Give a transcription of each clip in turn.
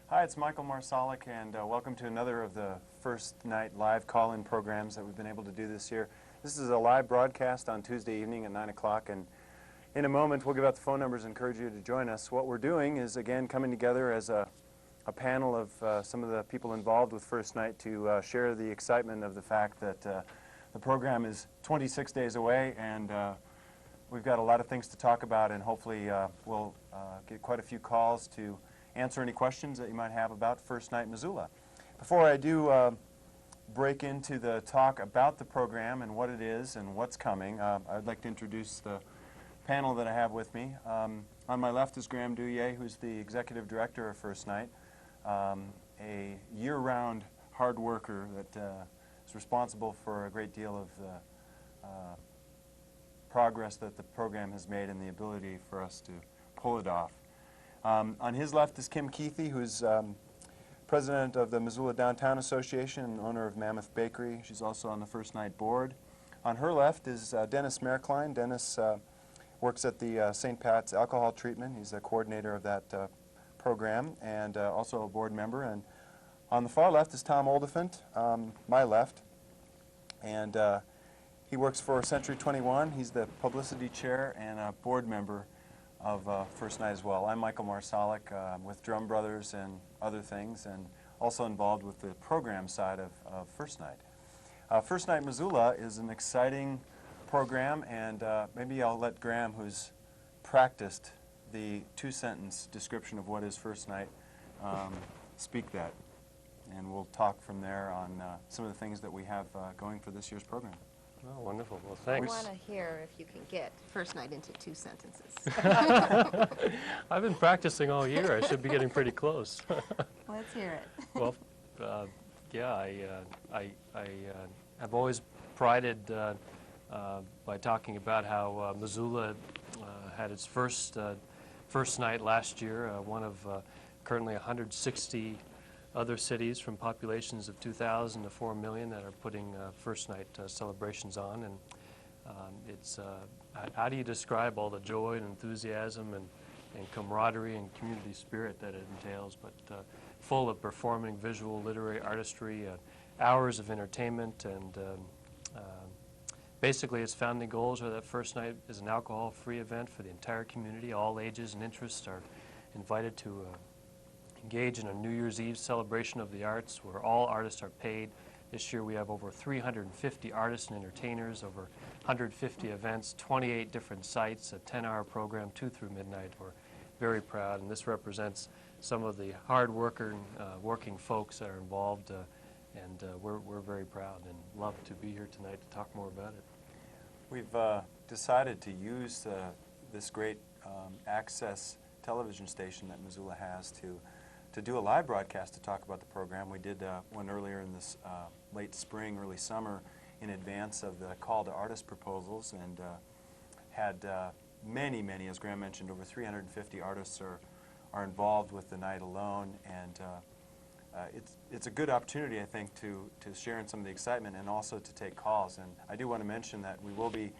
Hi, it's Michael Marsolek, and welcome to another of the First Night live call-in programs that we've been able to do this year. This is a live broadcast on Tuesday evening at 9 o'clock, and in a moment we'll give out the phone numbers and encourage you to join us. What we're doing is, again, coming together as a panel of some of the people involved with First Night to share the excitement of the fact that the program is 26 days away, and we've got a lot of things to talk about, and hopefully we'll get quite a few calls to answer any questions that you might have about First Night Missoula. Before I do break into the talk about the program and what it is and what's coming, I'd like to introduce the panel that I have with me. On my left is Graham Douillet, who's the executive director of First Night, a year-round hard worker that is responsible for a great deal of the progress that the program has made and the ability for us to pull it off. On his left is Kim Keithy, who's president of the Missoula Downtown Association and owner of Mammoth Bakery. She's also on the First Night board. On her left is Dennis Merklein. Dennis works at the St. Pat's Alcohol Treatment. He's the coordinator of that program and also a board member. And on the far left is Tom Oldefant, my left, and he works for Century 21. He's the publicity chair and a board member of First Night as well. I'm Michael Marsolek with Drum Brothers and other things, and also involved with the program side of First Night. First Night Missoula is an exciting program, and maybe I'll let Graham, who's practiced the two-sentence description of what is First Night, speak that. And we'll talk from there on some of the things that we have going for this year's program. Oh, wonderful. Well, thanks. I want to hear if you can get First Night into two sentences. I've been practicing all year. I should be getting pretty close. Let's hear it. Well, yeah, I have always prided by talking about how Missoula had its first night last year, one of currently 160 other cities from populations of 2,000 to 4 million that are putting First Night celebrations on. And it's, how do you describe all the joy and enthusiasm and camaraderie and community spirit that it entails, but full of performing, visual, literary artistry, hours of entertainment, and basically its founding goals are that First Night is an alcohol-free event for the entire community. All ages and interests are invited to engage in a New Year's Eve celebration of the arts where all artists are paid. This year we have over 350 artists and entertainers, over 150 events, 28 different sites, a 10-hour program, 2 through midnight. We're very proud, and this represents some of the hard working folks that are involved, and we're very proud and love to be here tonight to talk more about it. We've decided to use this great access television station that Missoula has to do a live broadcast to talk about the program. We did one earlier in this late spring, early summer, in advance of the call to artist proposals, and had many, as Graham mentioned, over 350 artists are involved with the night alone, and it's a good opportunity, I think, to share in some of the excitement and also to take calls. And I do want to mention that we will be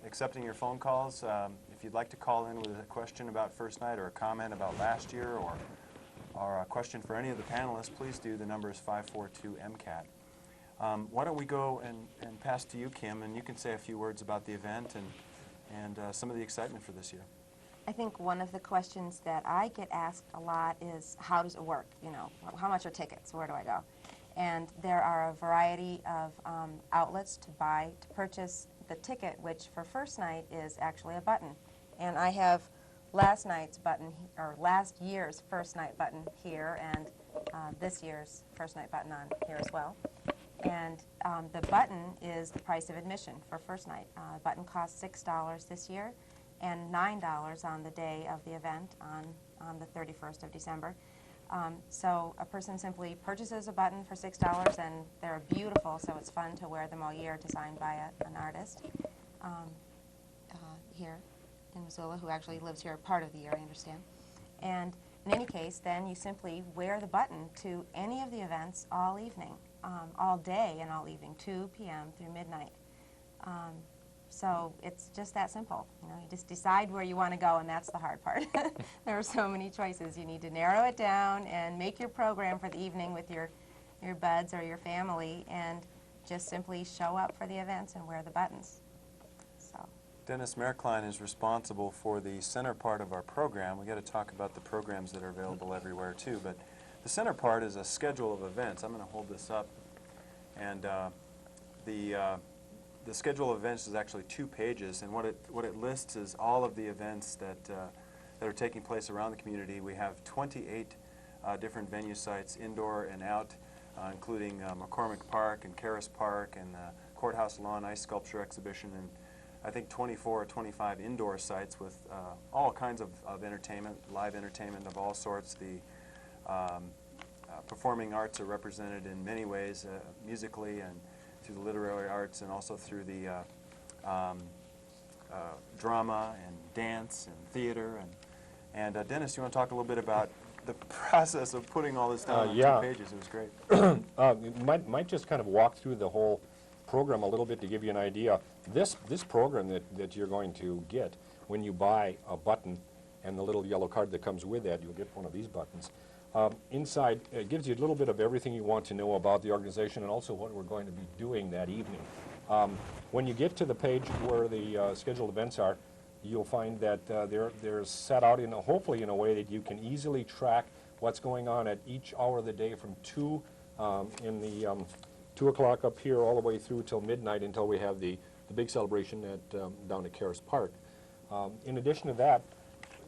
accepting your phone calls. If you'd like to call in with a question about First Night or a comment about last year or a question for any of the panelists, please do. The number is 542-MCAT. Why don't we go and pass to you, Kim, and you can say a few words about the event and some of the excitement for this year. I think one of the questions that I get asked a lot is, how does it work? You know, how much are tickets? Where do I go? And there are a variety of outlets to purchase the ticket, which for First Night is actually a button. And I have last year's First Night button here, and this year's First Night button on here as well. And the button is the price of admission for First Night. The button costs $6 this year and $9 on the day of the event on the 31st of December. So a person simply purchases a button for $6, and they're beautiful, so it's fun to wear them all year, designed by an artist here in Missoula, who actually lives here part of the year, I understand. And in any case, then you simply wear the button to any of the events all evening, all day and all evening, 2 p.m. through midnight. So it's just that simple. You know, you just decide where you want to go, and that's the hard part. There are so many choices. You need to narrow it down and make your program for the evening with your buds or your family, and just simply show up for the events and wear the buttons. So. Dennis Merklein is responsible for the center part of our program. We got to talk about the programs that are available everywhere too, but the center part is a schedule of events. I'm going to hold this up, and the schedule of events is actually 2 pages, and what it lists is all of the events that are taking place around the community. We have 28 different venue sites, indoor and out, including McCormick Park and Caris Park and the Courthouse Lawn Ice Sculpture Exhibition, and I think 24 or 25 indoor sites with all kinds of entertainment, live entertainment of all sorts. The performing arts are represented in many ways, musically and through the literary arts, and also through the drama and dance and theater. And Dennis, you want to talk a little bit about the process of putting all this down on 2 pages? It was great. You might just kind of walk through the whole program a little bit to give you an idea. This program that you're going to get when you buy a button and the little yellow card that comes with that, you'll get one of these buttons. Inside, it gives you a little bit of everything you want to know about the organization and also what we're going to be doing that evening. When you get to the page where the scheduled events are, you'll find that they're set out hopefully in a way that you can easily track what's going on at each hour of the day from 2 in the 2 o'clock up here all the way through till midnight until we have the big celebration down at Caris Park. In addition to that,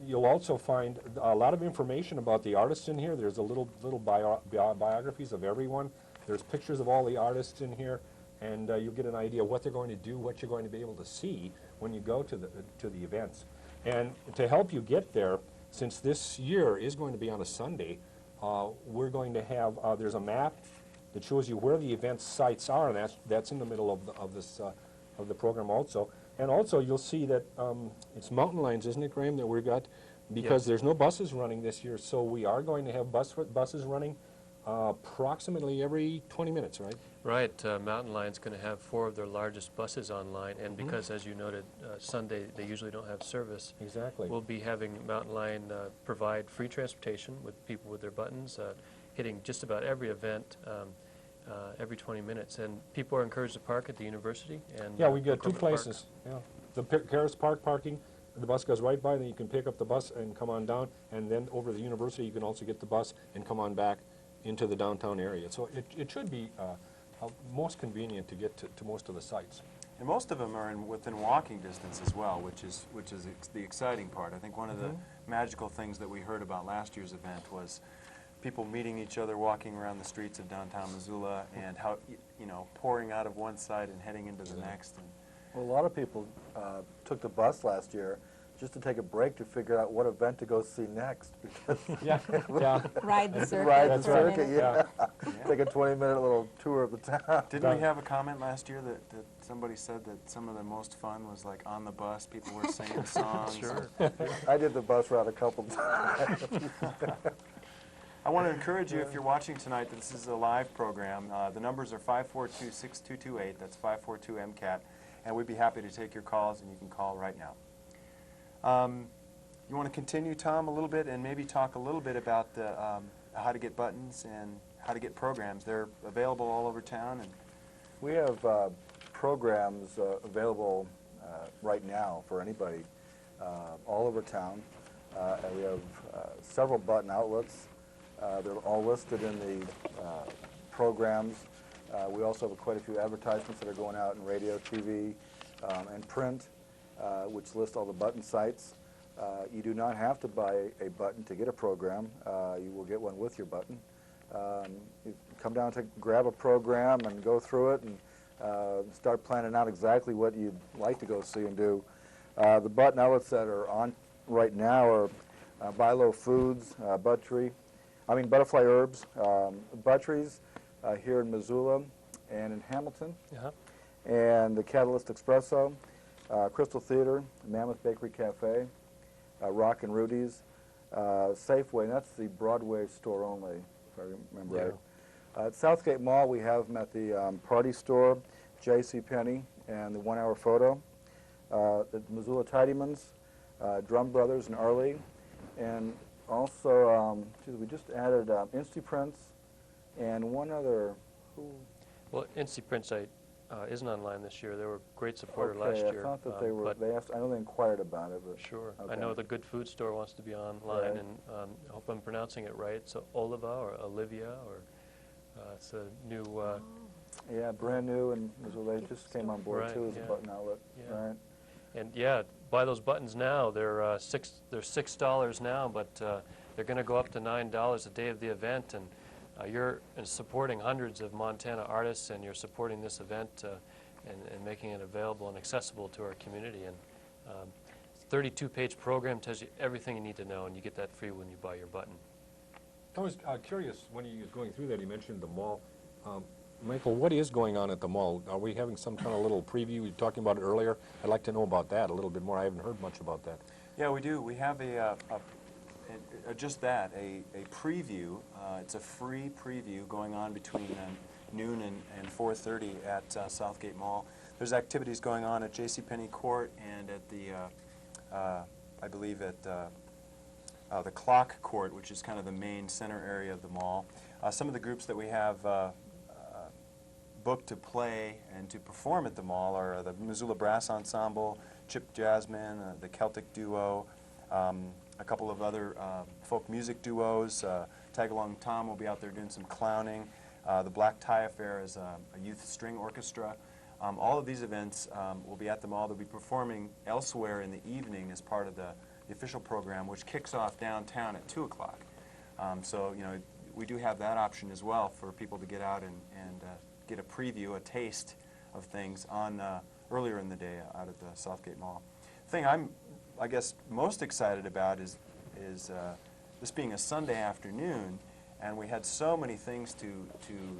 you'll also find a lot of information about the artists in here. There's a little biographies of everyone. There's pictures of all the artists in here, and you'll get an idea of what they're going to do, what you're going to be able to see when you go to the events. And to help you get there, since this year is going to be on a Sunday, we're going to have there's a map that shows you where the event sites are, and that's in the middle of the program also. And also, you'll see that it's mountain lines, isn't it, Graham, that we've got? Because there's no buses running this year, so we are going to have buses running approximately every 20 minutes, right? Right. Mountain Lion's going to have 4 of their largest buses online, and because, as you noted, Sunday they usually don't have service. Exactly. We'll be having Mountain Lion provide free transportation with people with their buttons, hitting just about every event every 20 minutes. And people are encouraged to park at the university. And Yeah, we got 2 McCormick places. Yeah. The Caris Park parking, the bus goes right by, then you can pick up the bus and come on down, and then over to the university you can also get the bus and come on back into the downtown area. So it should be most convenient to get to most of the sites. And most of them are within walking distance as well, which is the exciting part. I think one of the magical things that we heard about last year's event was people meeting each other, walking around the streets of downtown Missoula, and how, pouring out of one side and heading into the next. And well, a lot of people took the bus last year just to take a break to figure out what event to go see next. Because Yeah. Ride the circuit. Ride the for a minute. circuit, yeah. Take a 20-minute little tour of the town. didn't we have a comment last year that somebody said that some of the most fun was like on the bus, people were singing songs? Sure. I did the bus route a couple times. I want to encourage you, if you're watching tonight, that this is a live program. The numbers are 542-6228. That's 542-MCAT. And we'd be happy to take your calls, and you can call right now. You want to continue, Tom, a little bit, and maybe talk a little bit about how to get buttons and how to get programs. They're available all over town. And We have programs available right now for anybody all over town. And we have several button outlets. They're all listed in the programs. We also have quite a few advertisements that are going out in radio, TV, and print, which list all the button sites. You do not have to buy a button to get a program. You will get one with your button. You come down to grab a program and go through it and start planning out exactly what you'd like to go see and do. The button outlets that are on right now are Buy Low Foods, Butterfly Herbs, Butteries here in Missoula and in Hamilton, and the Catalyst Espresso, Crystal Theater, Mammoth Bakery Cafe, Rock and Rudy's, Safeway, and that's the Broadway store only, if I remember right. At Southgate Mall, we have them at the Party Store, JCPenney, and the 1 Hour Photo. the Missoula Tidymans, Drum Brothers in Arlene, and also, geez, we just added Instaprints and one other, who? Well, Instaprints isn't online this year. They were a great supporter Okay, last year. I thought that they were, but they asked, I know they inquired about it, but. sure. I Okay. know the Good Food Store wants to be online, Right. and I hope I'm pronouncing it right. So Oliva or Olivia, or it's a new, Yeah, brand new, and Missoula, they just came on board Right, too as yeah. a button outlet, Yeah. right? and yeah, buy those buttons now. They're $6 now, but they're going to go up to $9 the day of the event, and you're supporting hundreds of Montana artists, and you're supporting this event and making it available and accessible to our community. And 32-page program tells you everything you need to know, and you get that free when you buy your button. I was curious, when you was going through that, you mentioned the mall. Michael, what is going on at the mall? Are we having some kind of little preview? You were talking about it earlier. I'd like to know about that a little bit more. I haven't heard much about that. Yeah, we do. We have just that, a preview. It's a free preview going on between noon and 4:30 at Southgate Mall. There's activities going on at JCPenney Court and at the, I believe at the Clock Court, which is kind of the main center area of the mall. Some of the groups that we have booked to play and to perform at the mall are the Missoula Brass Ensemble, Chip Jasmine, the Celtic Duo, a couple of other folk music duos. Tagalong Tom will be out there doing some clowning. The Black Tie Affair is a youth string orchestra. All of these events will be at the mall. They'll be performing elsewhere in the evening as part of the official program, which kicks off downtown at 2 o'clock. So, you know, we do have that option as well for people to get out and get a preview, a taste of things on earlier in the day out at the Southgate Mall. The thing I'm, I guess, most excited about is this being a Sunday afternoon, and we had so many things to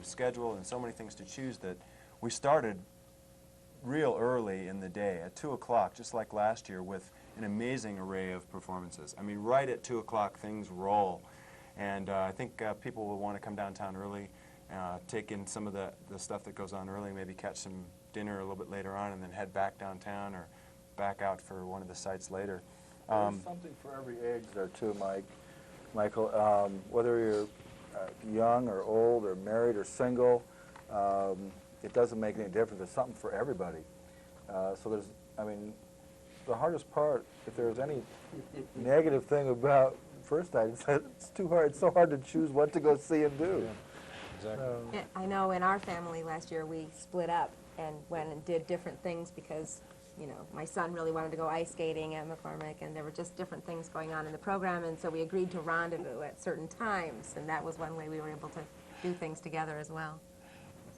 schedule and so many things to choose that we started real early in the day at 2 o'clock, just like last year, with an amazing array of performances. I mean, right at 2 o'clock things roll, and I think people will want to come downtown early, take in some of the stuff that goes on early, maybe catch some dinner a little bit later on, and then head back downtown or back out for one of the sites later. There's something for every age there too, Michael. Whether you're young or old or married or single, it doesn't make any difference. There's something for everybody. So there's, I mean, the hardest part, if there's any negative thing about First Night, it's too hard. It's so hard to choose what to go see and do. Yeah, exactly. I know in our family last year we split up and went and did different things because, you know, my son really wanted to go ice skating at McCormick, and there were just different things going on in the program, and so we agreed to rendezvous at certain times, and that was one way we were able to do things together as well.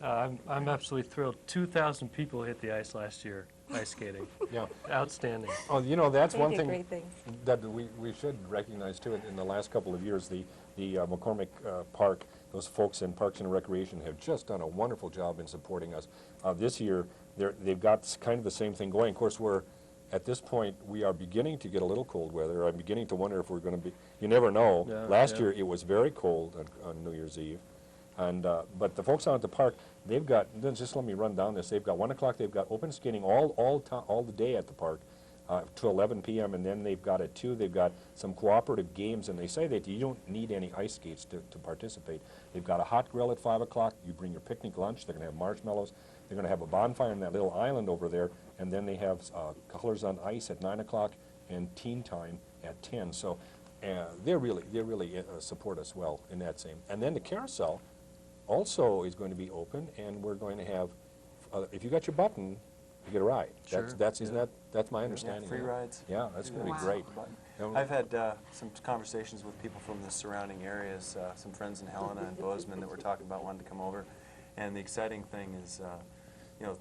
I'm absolutely thrilled. 2,000 people hit the ice last year, ice skating. Yeah. Outstanding. Oh, you know, that's They one did thing great things. that we should recognize too. In the last couple of years, the McCormick Park, those folks in Parks and Recreation have just done a wonderful job in supporting us. This year, they've got kind of the same thing going. Of course, at this point, we are beginning to get a little cold weather. I'm beginning to wonder if we're going to be, you never know. Yeah, Last yeah. year, it was very cold on New Year's Eve. And, but the folks out at the park, they've got, just let me run down this, they've got 1 o'clock, they've got open skating all the day at the park to 11 p.m., and then they've got at 2, they've got some cooperative games, and they say that you don't need any ice skates to participate. They've got a hot grill at 5 o'clock, you bring your picnic lunch, they're going to have marshmallows, they're going to have a bonfire on that little island over there, and then they have Colors on Ice at 9 o'clock and Teen Time at 10. So they really support us well in that same. And then the carousel also is going to be open, and we're going to have, if you got your button, you get a ride. Sure, That's my understanding. free rides. Yeah, that's going to Wow. be great. I've had some conversations with people from the surrounding areas, some friends in Helena and Bozeman that were talking about wanting to come over, and the exciting thing is, you know,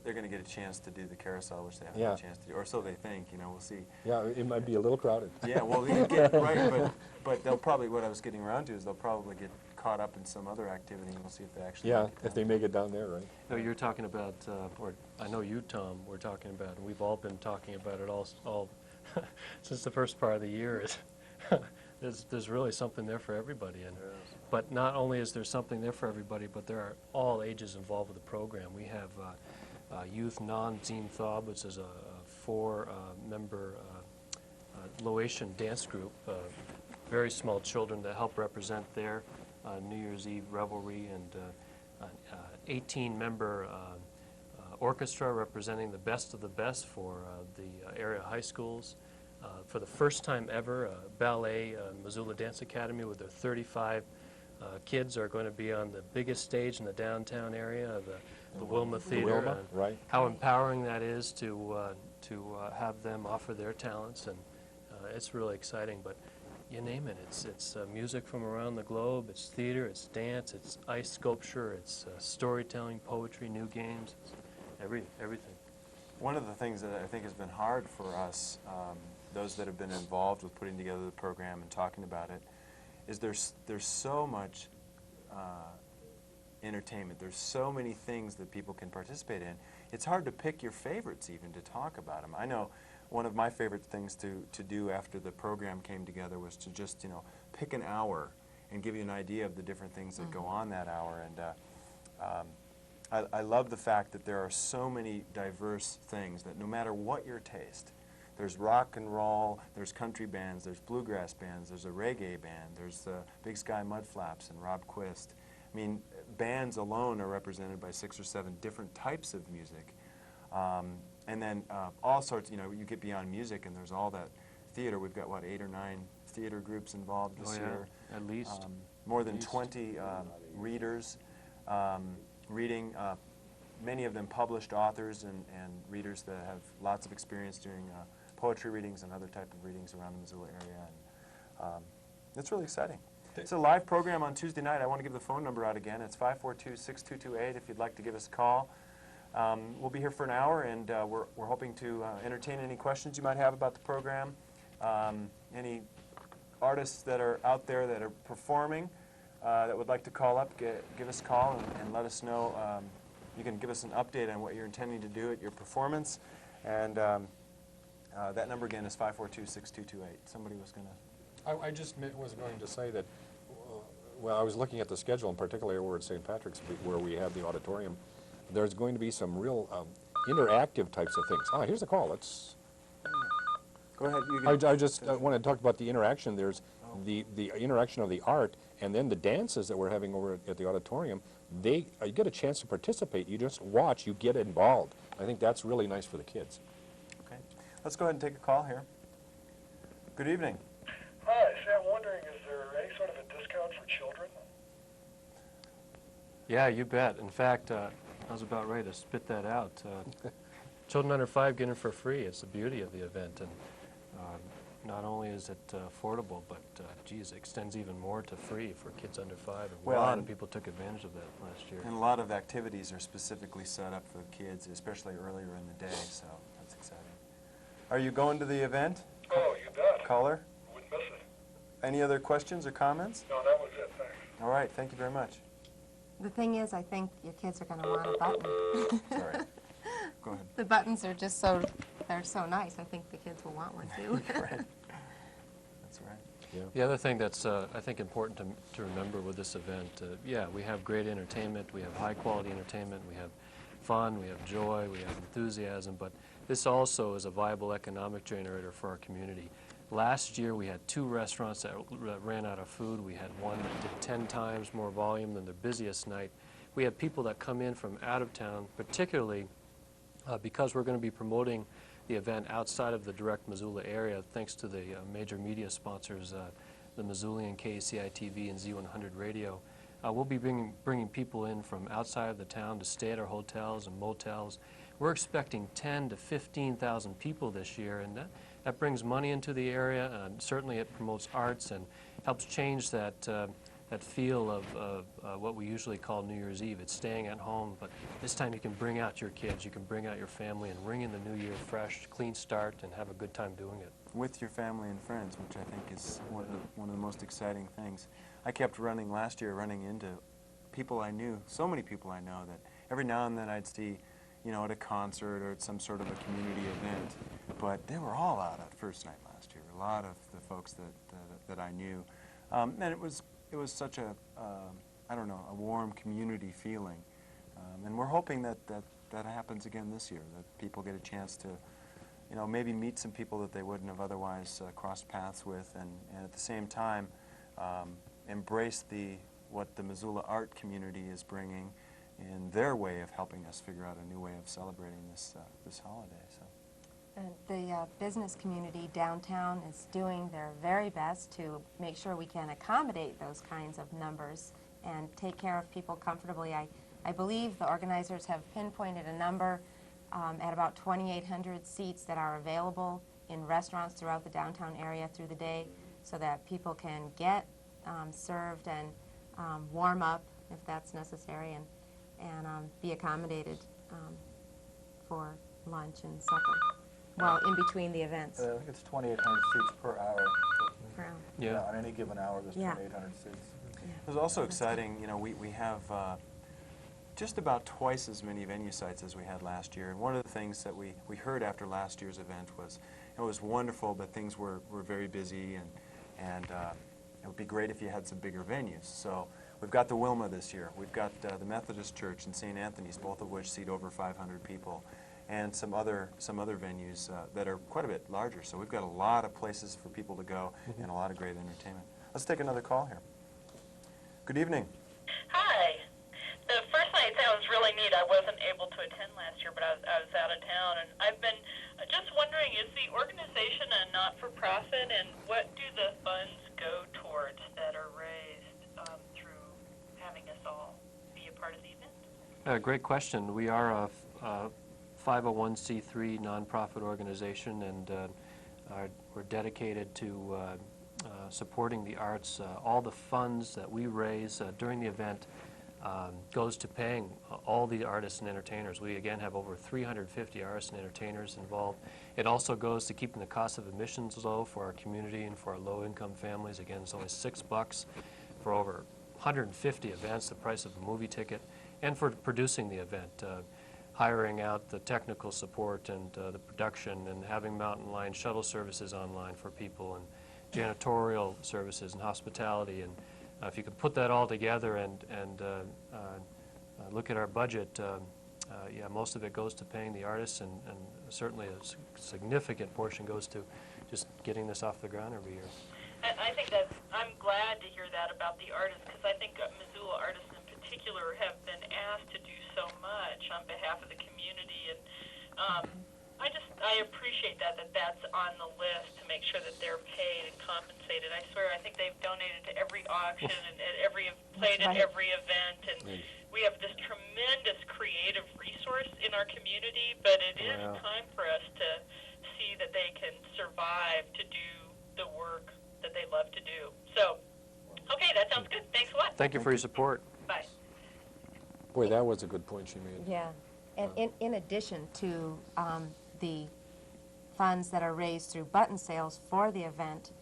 they're going to get a chance to do the carousel, which they haven't had a chance to do, or so they think. You know, we'll see. Yeah, it might be a little crowded. Yeah, well, you get right, but they'll probably. What I was getting around to is they'll probably get caught up in some other activity, and we'll see if they actually. Yeah, make it if they down. make it down there, right? No, you're talking about, or I know you, Tom, we're talking about, and we've all been talking about it all since the first part of the year. Is there's really something there for everybody, and but not only is there something there for everybody, but there are all ages involved with the program. We have youth non-zine thob, which is a 24-member Laotian dance group, very small children that help represent their New Year's Eve revelry, and an 18-member orchestra representing the best of the best for the area high schools. For the first time ever, ballet, Missoula Dance Academy, with their 35 kids, are going to be on the biggest stage in the downtown area, the Wilma Theater. Wilma, and right. how empowering that is to have them offer their talents, and it's really exciting. But you name it, it's music from around the globe, it's theater, it's dance, it's ice sculpture, it's storytelling, poetry, new games, it's everything. One of the things that I think has been hard for us, those that have been involved with putting together the program and talking about it, is there's so much entertainment. There's so many things that people can participate in. It's hard to pick your favorites even to talk about them. I know one of my favorite things to do after the program came together was to just, pick an hour and give you an idea of the different things that go on that hour. And I love the fact that there are so many diverse things that no matter what your taste, there's rock and roll, there's country bands, there's bluegrass bands, there's a reggae band, there's Big Sky Mudflaps and Rob Quist. I mean, bands alone are represented by 6 or 7 different types of music. And then all sorts, you get beyond music and there's all that theater. We've got, 8 or 9 theater groups involved this year. At least. More than 20 readers reading, many of them published authors and readers that have lots of experience doing poetry readings and other type of readings around the Missoula area. And it's really exciting. It's a live program on Tuesday night. I want to give the phone number out again. It's 542-6228 if you'd like to give us a call. We'll be here for an hour, and we're hoping to entertain any questions you might have about the program. Any artists that are out there that are performing that would like to call up, give us a call and let us know. You can give us an update on what you're intending to do at your performance. And that number again is 542-6228. Somebody was going to... I just was going to say that, well, I was looking at the schedule, and particularly over at St. Patrick's, where we have the auditorium. There's going to be some real interactive types of things. Oh, here's a call. Let's... Go ahead. I just want to talk about the interaction. There's the interaction of the art, and then the dances that we're having over at the auditorium. You get a chance to participate. You just watch. You get involved. I think that's really nice for the kids. Okay. Let's go ahead and take a call here. Good evening. Hi, see, I'm wondering, is there any sort of a discount for children? Yeah, you bet. In fact, I was about ready to spit that out. Children under 5 get in for free. It's the beauty of the event. And not only is it affordable, but, geez, it extends even more to free for kids under 5. And Well, a lot and- of people took advantage of that last year. And a lot of activities are specifically set up for the kids, especially earlier in the day, so that's exciting. Are you going to the event, Oh, you bet. caller? Wouldn't miss it. Any other questions or comments? No, that was it, thanks. All right, thank you very much. The thing is, I think your kids are going to want a button. Sorry. Go ahead. The buttons are just they're so nice. I think the kids will want one too. Right. That's right. The other thing that's, I think, important to remember with this event, yeah, we have great entertainment, we have high-quality entertainment, we have fun, we have joy, we have enthusiasm, but this also is a viable economic generator for our community. Last year, we had 2 restaurants that ran out of food. We had one that did 10 times more volume than their busiest night. We had people that come in from out of town, particularly because we're going to be promoting the event outside of the direct Missoula area, thanks to the major media sponsors, the Missoulian KCI-TV and Z100 Radio. We'll be bringing people in from outside of the town to stay at our hotels and motels. We're expecting 10 to 15,000 people this year, and that brings money into the area, and certainly it promotes arts and helps change that feel of what we usually call New Year's Eve. It's staying at home, but this time you can bring out your kids, you can bring out your family and ring in the new year fresh, clean start, and have a good time doing it. With your family and friends, which I think is one of the most exciting things. I kept running last year, running into people I knew, so many people I know, that every now and then I'd see, at a concert or at some sort of a community event, but they were all out at first night last year. A lot of the folks that I knew, and it was such a a warm community feeling, and we're hoping that happens again this year. That people get a chance to maybe meet some people that they wouldn't have otherwise crossed paths with, and at the same time embrace what the Missoula art community is bringing in their way of helping us figure out a new way of celebrating this holiday. So. And the business community downtown is doing their very best to make sure we can accommodate those kinds of numbers and take care of people comfortably. I believe the organizers have pinpointed a number at about 2,800 seats that are available in restaurants throughout the downtown area through the day, so that people can get served and warm up if that's necessary, and be accommodated for lunch and supper. Well, in between the events. I think it's 2,800 seats per hour. Per hour. Yeah. On any given hour, there's Yeah. 2,800 seats. It was also exciting, we have just about twice as many venue sites as we had last year. And one of the things that we heard after last year's event was, it was wonderful, but things were very busy, and it would be great if you had some bigger venues. So we've got the Wilma this year. We've got the Methodist Church and St. Anthony's, both of which seat over 500 people, and some other venues that are quite a bit larger. So we've got a lot of places for people to go and a lot of great entertainment. Let's take another call here. Good evening. Hi. The first night sounds really neat. I wasn't able to attend last year, but I was out of town, and I've been just wondering, is the organization a not-for-profit, and what do the funds go towards that are raised through having us all be a part of the event? Great question. We are a 501c3 nonprofit organization, and we're dedicated to supporting the arts. All the funds that we raise during the event goes to paying all the artists and entertainers. We again have over 350 artists and entertainers involved. It also goes to keeping the cost of admissions low for our community and for our low-income families. Again, it's only $6 for over 150 events, the price of a movie ticket, and for producing the event, hiring out the technical support and the production, and having Mountain Line shuttle services online for people, and janitorial services and hospitality. And if you could put that all together and look at our budget, yeah, most of it goes to paying the artists, and certainly a significant portion goes to just getting this off the ground every year. I think I'm glad to hear that about the artists, because I think Missoula artists in particular have been asked to do so much on behalf of the community, and I appreciate that's on the list to make sure that they're paid and compensated. I swear, I think they've donated to every auction and played at every event, and we have this tremendous creative resource in our community, but it is time for us to see that they can survive to do the work that they love to do. So, okay, that sounds good. Thanks a lot. Thank you for your support. Bye. Boy, that was a good point she made. Yeah, and in addition to the funds that are raised through button sales for the event,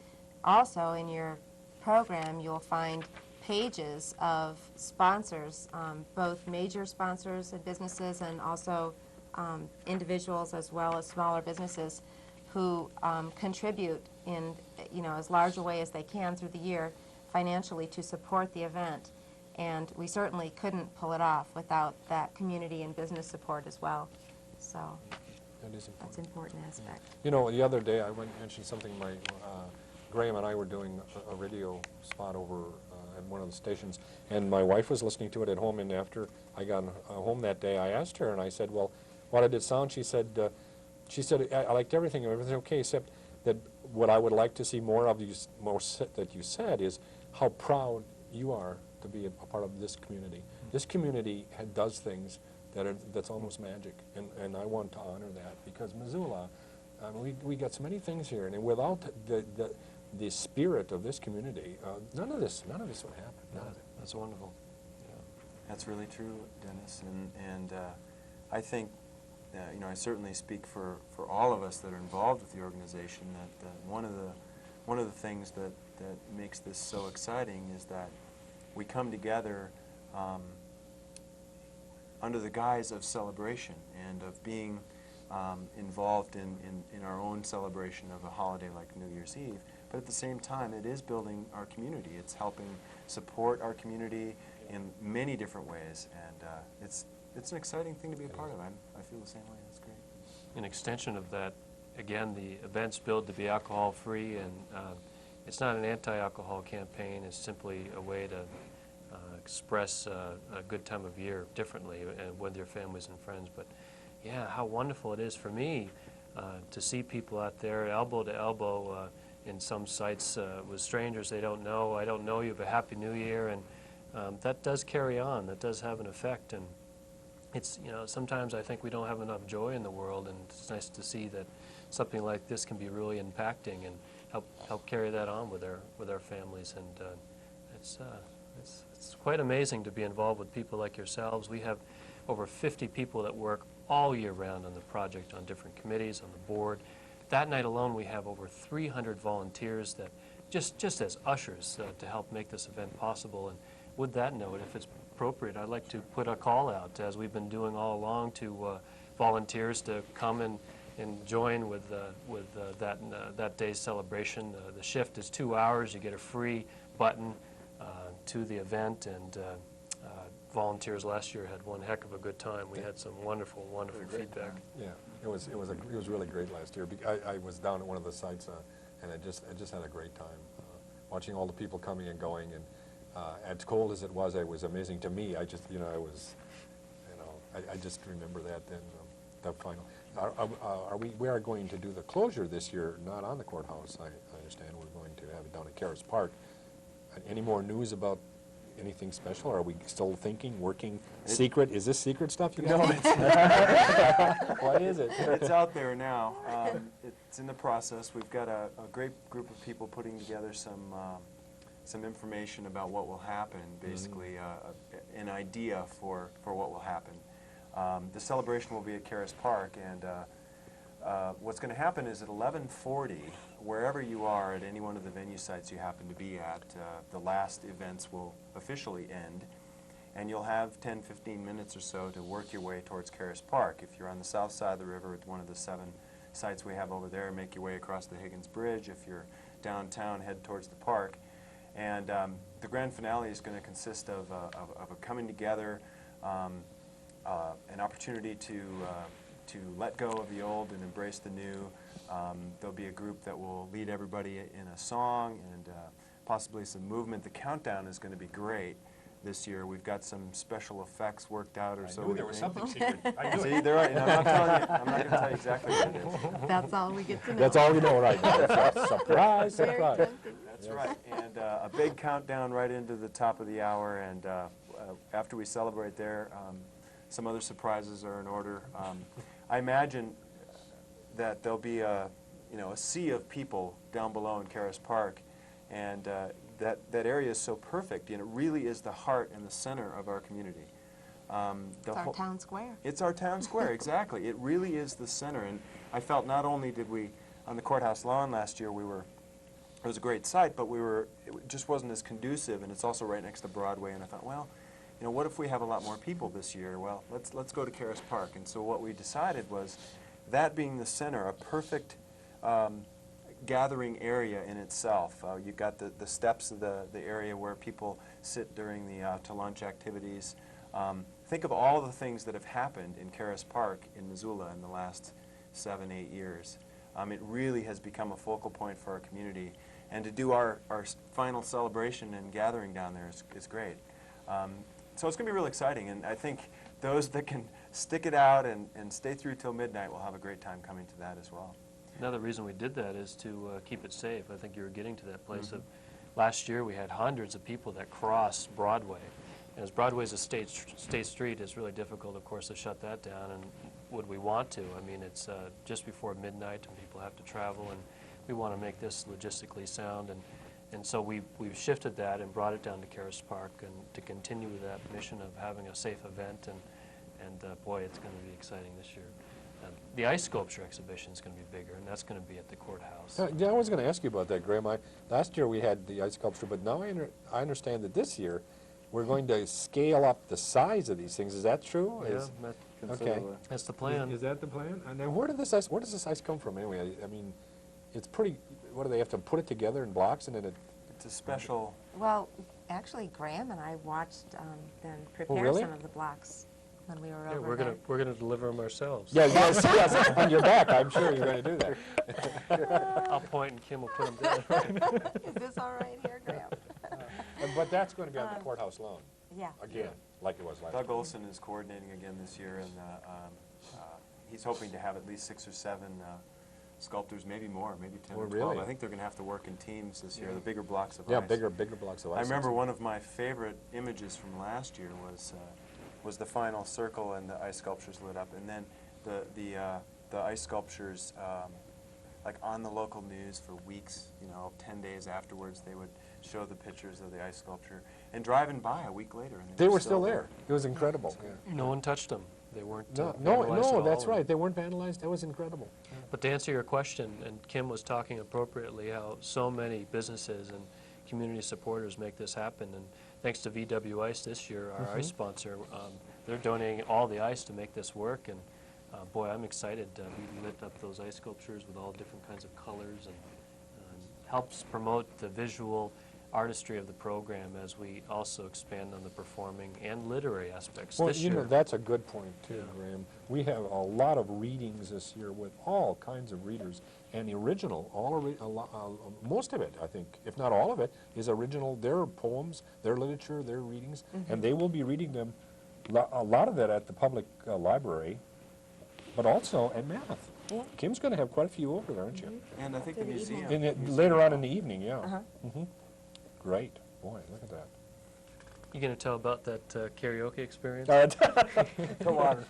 also in your program you'll find pages of sponsors, both major sponsors and businesses, and also individuals as well as smaller businesses who contribute in as large a way as they can through the year financially to support the event. And we certainly couldn't pull it off without that community and business support as well. So That is important. that's an important aspect. You know, the other day I mentioned something. Graham and I were doing a radio spot over at one of the stations, and my wife was listening to it at home. And after I got home that day, I asked her, and I said, "Well, what did it sound?" She said, "I liked everything. Everything's okay, except that what I would like to see more of that you said is how proud you are to be a part of this community. This community does things that's almost magic, and I want to honor that, because Missoula, we got so many things here, and without the spirit of this community, none of this would happen. None of it. That's wonderful. That's really true, Dennis, and I think, I certainly speak for all of us that are involved with the organization, that one of the things that makes this so exciting is that we come together under the guise of celebration and of being involved in our own celebration of a holiday like New Year's Eve. But at the same time, it is building our community. It's helping support our community in many different ways, and it's an exciting thing to be a part of. I feel the same way. That's great. An extension of that again, the event's billed to be alcohol-free, and it's not an anti-alcohol campaign. It's simply a way to express a good time of year differently and with your families and friends. But yeah, how wonderful it is for me to see people out there elbow to elbow in some sites with strangers they don't know. I don't know you, but Happy New Year, and that does carry on. That does have an effect, and it's, you know, sometimes I think we don't have enough joy in the world, and it's nice to see that something like this can be really impacting and help carry that on with our families, and it's quite amazing to be involved with people like yourselves. We have over 50 people that work all year round on the project, on different committees, on the board. That night alone, we have over 300 volunteers that just as ushers to help make this event possible. And with that note, if it's appropriate, I'd like to put a call out, as we've been doing all along, to volunteers to come and join with that day's celebration. The shift is 2 hours. You get a free button to the event, and volunteers last year had one heck of a good time. We had some wonderful feedback. Yeah, it was really great last year. I was down at one of the sites, and I just had a great time watching all the people coming and going. And as cold as it was amazing to me. I just, I just remember that then, the final. We are going to do the closure this year, not on the courthouse. I understand we're going to have it down at Karis Park. Any more news about anything special? Are we still thinking, working, secret? Is this secret stuff you got? No, it's not. What is it? It's out there now. It's in the process. We've got a great group of people putting together some information about what will happen, basically an idea for what will happen. The celebration will be at Karis Park, and what's going to happen is at 11:40, wherever you are at any one of the venue sites you happen to be at, the last events will officially end, and you'll have 10-15 minutes or so to work your way towards Karis Park. If you're on the south side of the river at one of the 7 sites we have over there, make your way across the Higgins Bridge. If you're downtown, head towards the park. And the grand finale is going to consist of a coming together, an opportunity to let go of the old and embrace the new. There'll be a group that will lead everybody in a song and possibly some movement. The countdown is going to be great this year. We've got some special effects worked out, or so we think. There was something secret. I knew See, it. there are, and I'm not telling you, I'm not going to tell you exactly what it is. That's all we get to know. That's all we know right now. Surprise, Very surprise. tempting. That's right, and a big countdown right into the top of the hour, and after we celebrate there, some other surprises are in order. I imagine that there'll be a sea of people down below in Karis Park, and that area is so perfect, and it really is the heart and the center of our community. It's our town square. It's our town square, exactly. It really is the center, and I felt not only did we, on the courthouse lawn last year, it was a great site, but it just wasn't as conducive, and it's also right next to Broadway, and I thought, well, what if we have a lot more people this year? Well, let's go to Karis Park. And so what we decided was, that being the center, a perfect gathering area in itself. You've got the steps of the area where people sit during the out to lunch activities. Think of all the things that have happened in Karis Park in Missoula in the last 7-8 years. It really has become a focal point for our community. And to do our final celebration and gathering down there is great. So it's going to be real exciting, and I think those that can stick it out and stay through till midnight will have a great time coming to that as well. Another reason we did that is to keep it safe. I think you were getting to that place of, last year we had hundreds of people that crossed Broadway. And as Broadway's a state street, it's really difficult, of course, to shut that down, and would we want to? I mean, it's just before midnight and people have to travel, and we want to make this logistically sound, and so we've shifted that and brought it down to Karis Park, and to continue with that mission of having a safe event, and boy, it's going to be exciting this year. The ice sculpture exhibition is going to be bigger, and that's going to be at the courthouse. Yeah, I was going to ask you about that, Graham. Last year we had the ice sculpture, but now I understand that this year we're going to scale up the size of these things. Is that true? Yeah, Okay. that's the plan. Is that the plan? And then where does this ice come from anyway? I mean, it's pretty. What do they have to put it together in blocks and then it? It's a special. Well, actually, Graham and I watched them prepare really? some of the blocks when we were Yeah, over there. we're gonna deliver them ourselves. Yeah, yes, yes, on your back, I'm sure you're going to do that. I'll point and Kim will put them down. Is this all right here, Graham? But that's going to be on the courthouse lawn, Yeah. again, like it was last Doug time. Olson is coordinating again this year, and he's hoping to have at least 6 or 7 sculptors, maybe more, maybe 10 Oh, or 12. really? I think they're going to have to work in teams this year, the bigger blocks of Yeah, ice. bigger blocks of ice. I remember one of my favorite images from last year was the final circle and the ice sculptures lit up, and then the ice sculptures, like on the local news for weeks, 10 days afterwards, they would show the pictures of the ice sculpture, and driving by a week later, and They were still there. It was incredible. No one touched them. They weren't No, vandalized no, at that's all. right. They weren't vandalized. That was incredible. But to answer your question, and Kim was talking appropriately, how so many businesses and community supporters make this happen, and thanks to VW Ice this year, our ice sponsor, they're donating all the ice to make this work, and boy, I'm excited. We lit up those ice sculptures with all different kinds of colors, and helps promote the visual artistry of the program as we also expand on the performing and literary aspects Well, this year. that's a good point too, Graham. We have a lot of readings this year with all kinds of readers, and the original, most of it, I think, if not all of it, is original. Their poems, their literature, their readings, and they will be reading them, a lot of that at the public library, but also at Math. Yeah. Kim's going to have quite a few over there, aren't you? And I think For the the evening. museum. Later on in the evening, yeah. Uh-huh. Great. Boy, look at that. You going to tell about that karaoke experience? Come on,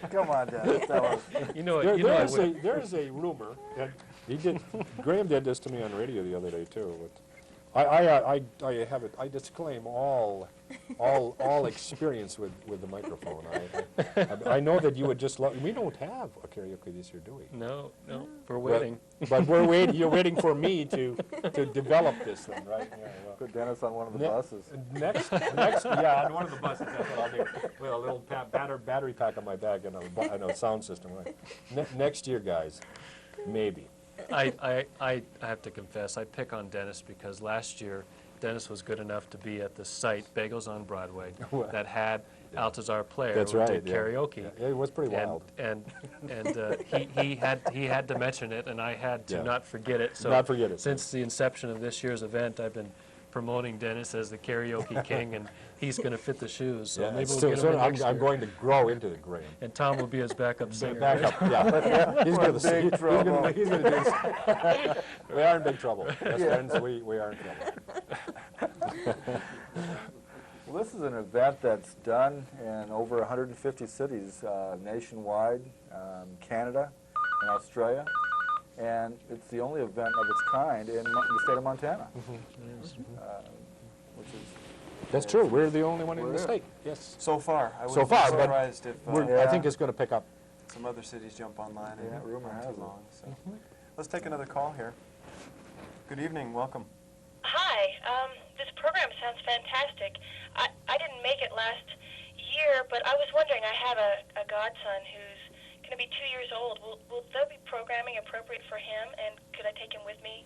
come on, Dennis, tell us. You know, I would. There's a rumor, and Graham did this to me on radio the other day too. I have it. I disclaim all experience with the microphone. I know that you would just love. We don't have a karaoke this year, do we? No, we're waiting. But we're waiting. You're waiting for me to develop this thing, right? Yeah, well. Put Dennis on one of the Ne- buses. Next, yeah, on one of the buses. That's what I'll do. With a little battery pack on my back and a sound system. Right. Next year, guys, maybe. I have to confess, I pick on Dennis because last year, Dennis was good enough to be at the site, Bagels on Broadway, that had Altazar Player That's who right. did yeah. karaoke. Yeah, it was pretty wild. And he had to mention it, and I had to Yeah. not forget it. So Not forget it. since the inception of this year's event, I've been promoting Dennis as the karaoke king, and he's going to fit the shoes. So Yeah, maybe we'll so get him in I'm next I'm year. going to grow into the Graham. And Tom will be his backup singer. Back up, yeah. He's going to big trouble. He's going to do this. We are in big trouble. Best friends, we are in trouble. Well, this is an event that's done in over 150 cities nationwide, Canada and Australia, and it's the only event of its kind in the state of Montana, which is That's true. We're the only one in We're the it. state. Yes. So far, I So wouldn't be far, but surprised if I think it's going to pick up. some other cities jump online Yeah, and rumor not has too it. long. So. Let's take another call here. Good evening, welcome. Hi, this program sounds fantastic. I didn't make it last year, but I was wondering, I have a godson who's going to be 2 years old. Will there be programming appropriate for him, and could I take him with me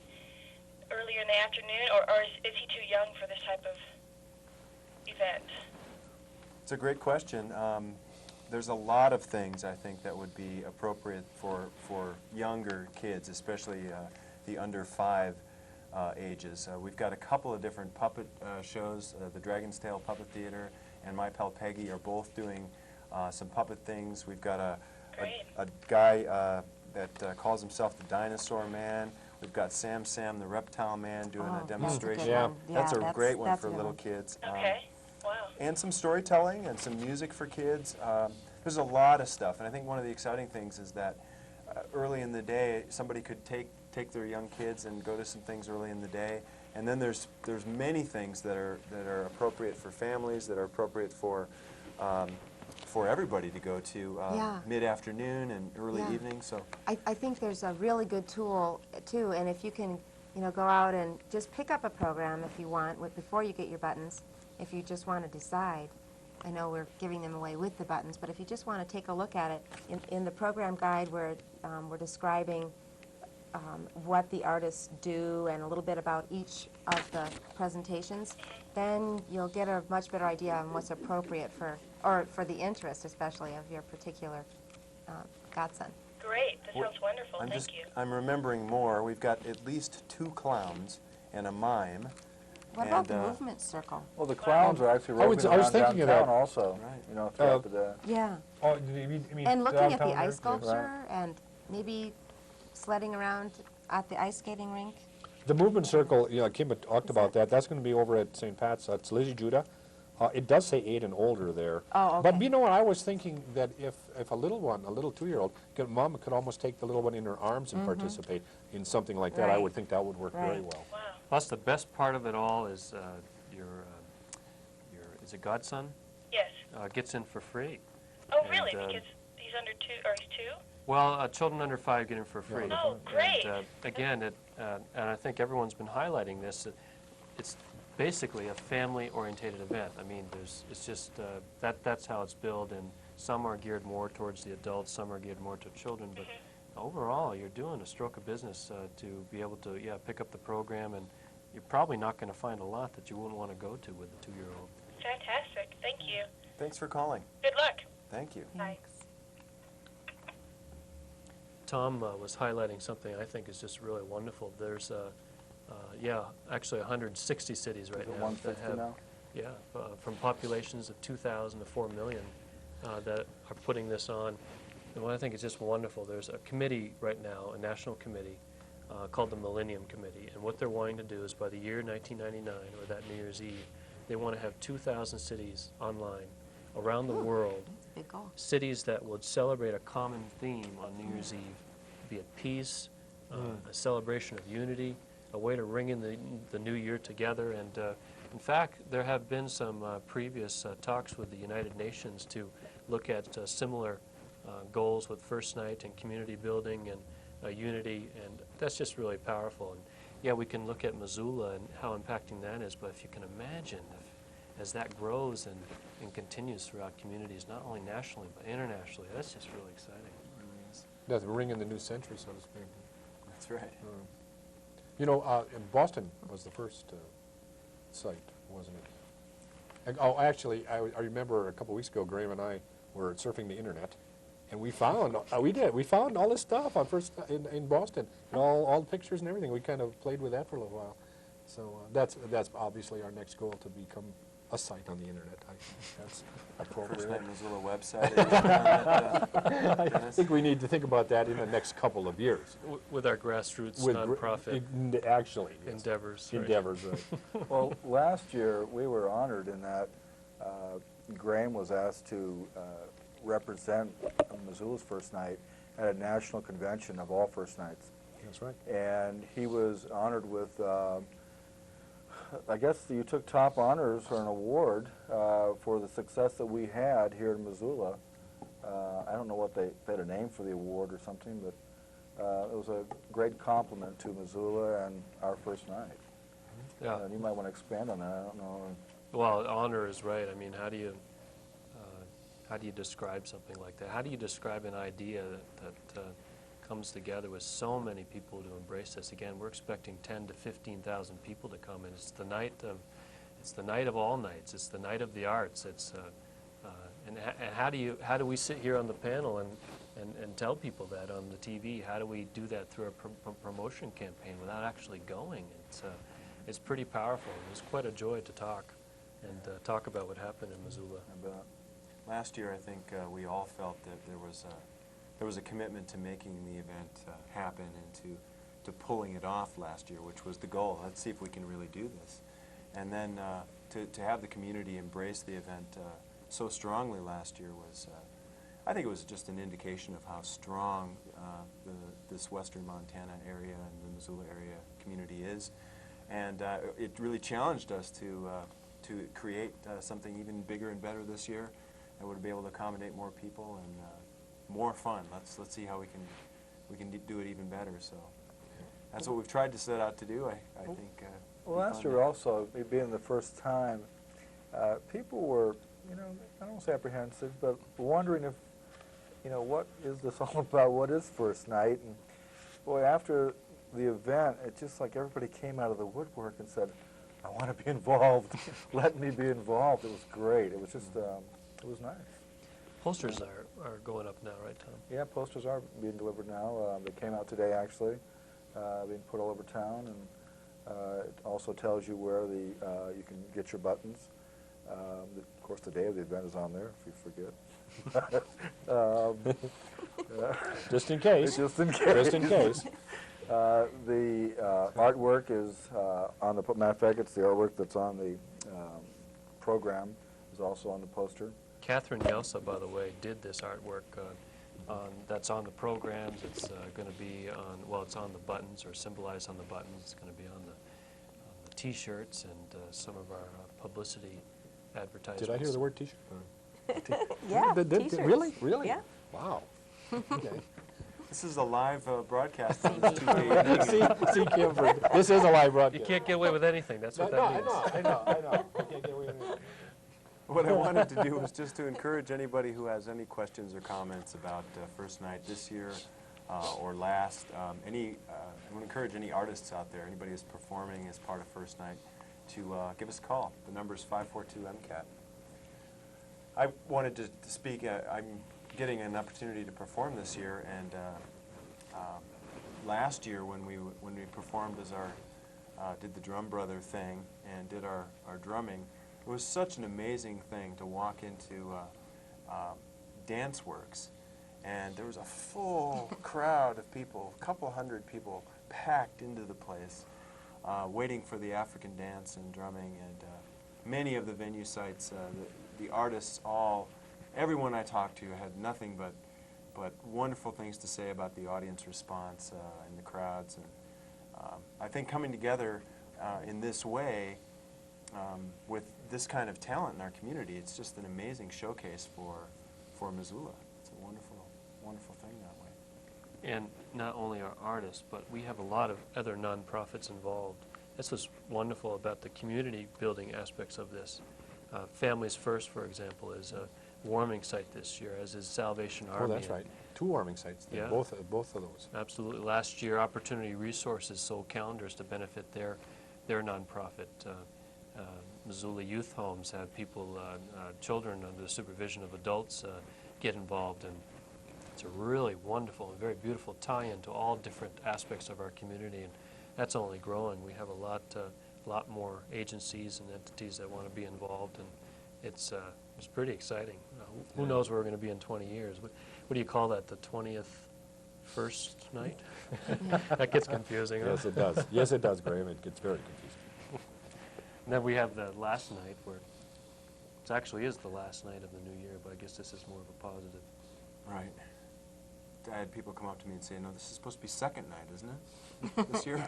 earlier in the afternoon, or is he too young for this type of event? It's a great question. There's a lot of things I think that would be appropriate for younger kids, especially the under 5 ages. We've got a couple of different puppet shows. The Dragon's Tail Puppet Theater and My Pal Peggy are both doing some puppet things. We've got a guy that calls himself the Dinosaur Man. We've got Sam the Reptile Man doing Oh, a that's a good demonstration. Yeah. one. That's a great one that's for a good little one. kids. Okay, wow. And some storytelling and some music for kids. There's a lot of stuff, and I think one of the exciting things is that early in the day, somebody could take their young kids and go to some things early in the day. And then there's many things that are appropriate for families, that are appropriate for everybody to go to Yeah. mid-afternoon and early Yeah. evening. So I think there's a really good tool too, and if you can, go out and just pick up a program if you want before you get your buttons. If you just want to decide, I know we're giving them away with the buttons, but if you just want to take a look at it, in the program guide we're describing what the artists do and a little bit about each of the presentations, then you'll get a much better idea on what's appropriate for the interest, especially of your particular godson. Great. That sounds wonderful. Thank you. I'm remembering more. We've got at least 2 clowns and a mime. What about the movement circle? Well, the clowns are actually I was roving around thinking of downtown that. also, Right. you know, throughout the day. Yeah. Oh, you mean And looking at the downtown there? ice sculpture and maybe sledding around at the ice skating rink. The movement circle, Kim had talked about that. That's going to be over at St. Pat's. That's Lizzie Judah. It does say 8 and older there. Oh, But okay. you know what? I was thinking that if a little one, a little 2-year-old, mom could almost take the little one in her arms and participate in something like that. I Right. would think that would work very Right. well. Wow. Plus, the best part of it all is your is it godson Yes. gets in for free. Oh, And, really? Because he's under 2, or he's 2? Well, children under 5 get in for free. Oh, great. And again, and I think everyone's been highlighting this. It's basically a family-oriented event. I mean, it's just that's how it's billed, and some are geared more towards the adults, some are geared more to children. But overall, you're doing a stroke of business to be able to pick up the program, and you're probably not going to find a lot that you wouldn't want to go to with a 2-year-old. Fantastic. Thank you. Thanks for calling. Good luck. Thank you. Bye. Tom was highlighting something I think is just really wonderful. There's, actually 160 cities right Is it now that 150 have, now? from populations of 2,000 to 4 million that are putting this on. And what I think is just wonderful, there's a committee right now, a national committee called the Millennium Committee, and what they're wanting to do is by the year 1999, or that New Year's Eve, they want to have 2,000 cities online around the world, That's a big goal. cities that would celebrate a common theme on New Year's Eve, be it peace, a celebration of unity, a way to ring in the new year together. And in fact, there have been some previous talks with the United Nations to look at similar goals with First Night and community building and unity, and that's just really powerful. And yeah, we can look at Missoula and how impacting that is, but if you can imagine as that grows and continues throughout communities, not only nationally but internationally, that's just really exciting. That's ring in the new century, so to speak. That's right. In Boston was the first site, wasn't it? Oh, actually, I remember a couple weeks ago, Graham and I were surfing the internet, and we found we found all this stuff on in Boston, and all the pictures and everything. We kind of played with that for a little while. So that's obviously our next goal, to become a site on the internet. I think that's First appropriate. Night Missoula website. Are you working on that, I Dennis? think we need to think about that in the next couple of years. With our grassroots With nonprofit actually, yes. endeavors. right. Endeavors, right. Well, last year, we were honored in that Graham was asked to represent Missoula's First Night at a national convention of all First Nights. That's right. And he was honored with, I guess you took top honors for an award for the success that we had here in Missoula. I don't know what they had a name for the award or something, but it was a great compliment to Missoula and our First Night. Yeah. And you might want to expand on that. I don't know. Well, honor is right. I mean, how do you describe something like that? How do you describe an idea that comes together with so many people to embrace this? Again, we're expecting 10 to 15,000 people to come, and it's the night of all nights. It's the night of the arts. And how do we sit here on the panel and tell people that on the TV? How do we do that through a promotion campaign without actually going? It's pretty powerful. It was quite a joy to talk talk about what happened in Missoula. I bet. Last year, I think we all felt that there was a commitment to making the event happen and to pulling it off last year, which was the goal. Let's see if we can really do this. And then to have the community embrace the event so strongly last year was, I think it was just an indication of how strong this western Montana area and the Missoula area community is. And it really challenged us to create something even bigger and better this year that would be able to accommodate more people and more fun. Let's see how we can do it even better. So that's what we've tried to set out to do. I think. Well, last year also, it being the first time, people were, I don't want to say apprehensive, but wondering if, what is this all about? What is First Night? boy, after the event, it's just like everybody came out of the woodwork and said, I want to be involved. Let me be involved. It was great. It was just, it was nice. Posters are going up now, right, Tom? Yeah, posters are being delivered now. They came out today, actually, being put all over town, and it also tells you where you can get your buttons. Of course, the day of the event is on there, if you forget. Just in case. Just in case. Just in case. The artwork is on the, matter of fact, it's the artwork that's on the program is also on the poster. Catherine Yelsa, by the way, did this artwork that's on the programs. It's going to be on, well, it's on the buttons or symbolized on the buttons. It's going to be on the T-shirts and some of our publicity advertisements. Did I hear the word T-shirt? Yeah, T-shirts. Really? Really? Yeah. Wow. Okay. This is a live broadcast on this Tuesday evening. See, Kimford, this is a live You broadcast. can't get away with anything. That's what No, that I means. know. I can't get away with it. What I wanted to do was just to encourage anybody who has any questions or comments about first night this year or last. I want to encourage any artists out there, anybody who's performing as part of first night, to give us a call. The number is 542-MCAT. I wanted to speak. I'm getting an opportunity to perform this year, and last year when we performed as our did the Drum Brother thing and did our drumming, it was such an amazing thing to walk into Dance Works, and there was a full crowd of people, a couple hundred people packed into the place, waiting for the African dance and drumming. And many of the venue sites, the artists, everyone I talked to had nothing but wonderful things to say about the audience response and the crowds. And I think coming together in this way, with this kind of talent in our community, it's just an amazing showcase for Missoula. It's a wonderful, wonderful thing that way. And not only our artists, but we have a lot of other nonprofits involved. That's what's wonderful about the community building aspects of this. Families First, for example, is a warming site this year, as is Salvation Army. Oh, that's right. 2 warming sites. Yeah. Both of those. Absolutely. Last year, Opportunity Resources sold calendars to benefit their nonprofit. Missoula Youth Homes had people, children under the supervision of adults get involved, and it's a really wonderful and very beautiful tie-in to all different aspects of our community, and that's only growing. We have a lot more agencies and entities that want to be involved, and it's pretty exciting. Who knows where we're going to be in 20 years? What do you call that, the 20th first night? That gets confusing, huh? Yes, it does. Yes, it does, Graham. It gets very confusing. And then we have the last night, where it actually is the last night of the new year, but I guess this is more of a positive. Right. I had people come up to me and say, no, this is supposed to be second night, isn't it, this year?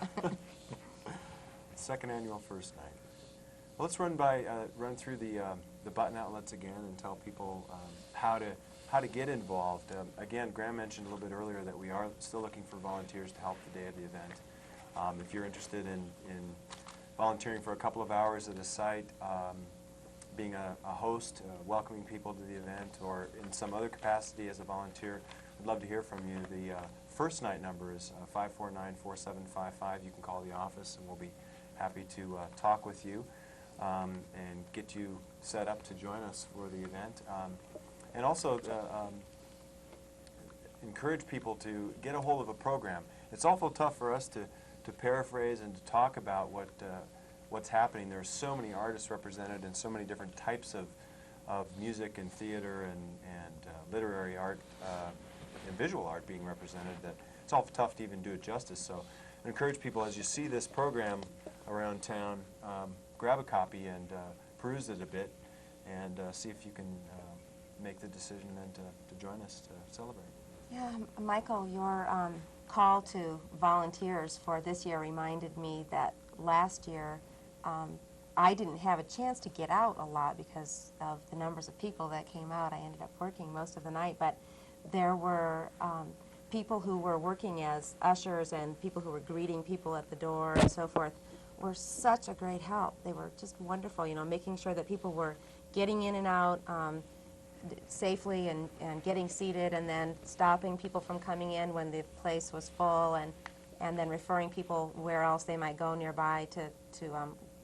Second annual first night. Well, let's run through the button outlets again and tell people how to get involved. Again, Graham mentioned a little bit earlier that we are still looking for volunteers to help the day of the event. If you're interested in volunteering for a couple of hours at a site, being a host, welcoming people to the event, or in some other capacity as a volunteer, I'd love to hear from you. The first night number is 549-4755. You can call the office, and we'll be happy to talk with you and get you set up to join us for the event. And also encourage people to get a hold of a program. It's awful tough for us to paraphrase and to talk about what's happening. There are so many artists represented and so many different types of music and theater and literary art and visual art being represented that it's awful tough to even do it justice. So I encourage people, as you see this program around town, grab a copy and peruse it a bit and see if you can make the decision then to join us to celebrate. Yeah, Michael, your call to volunteers for this year reminded me that last year I didn't have a chance to get out a lot because of the numbers of people that came out. I ended up working most of the night, but there were people who were working as ushers and people who were greeting people at the door and so forth were such a great help. They were just wonderful, you know, making sure that people were getting in and out. safely and getting seated and then stopping people from coming in when the place was full and then referring people where else they might go nearby to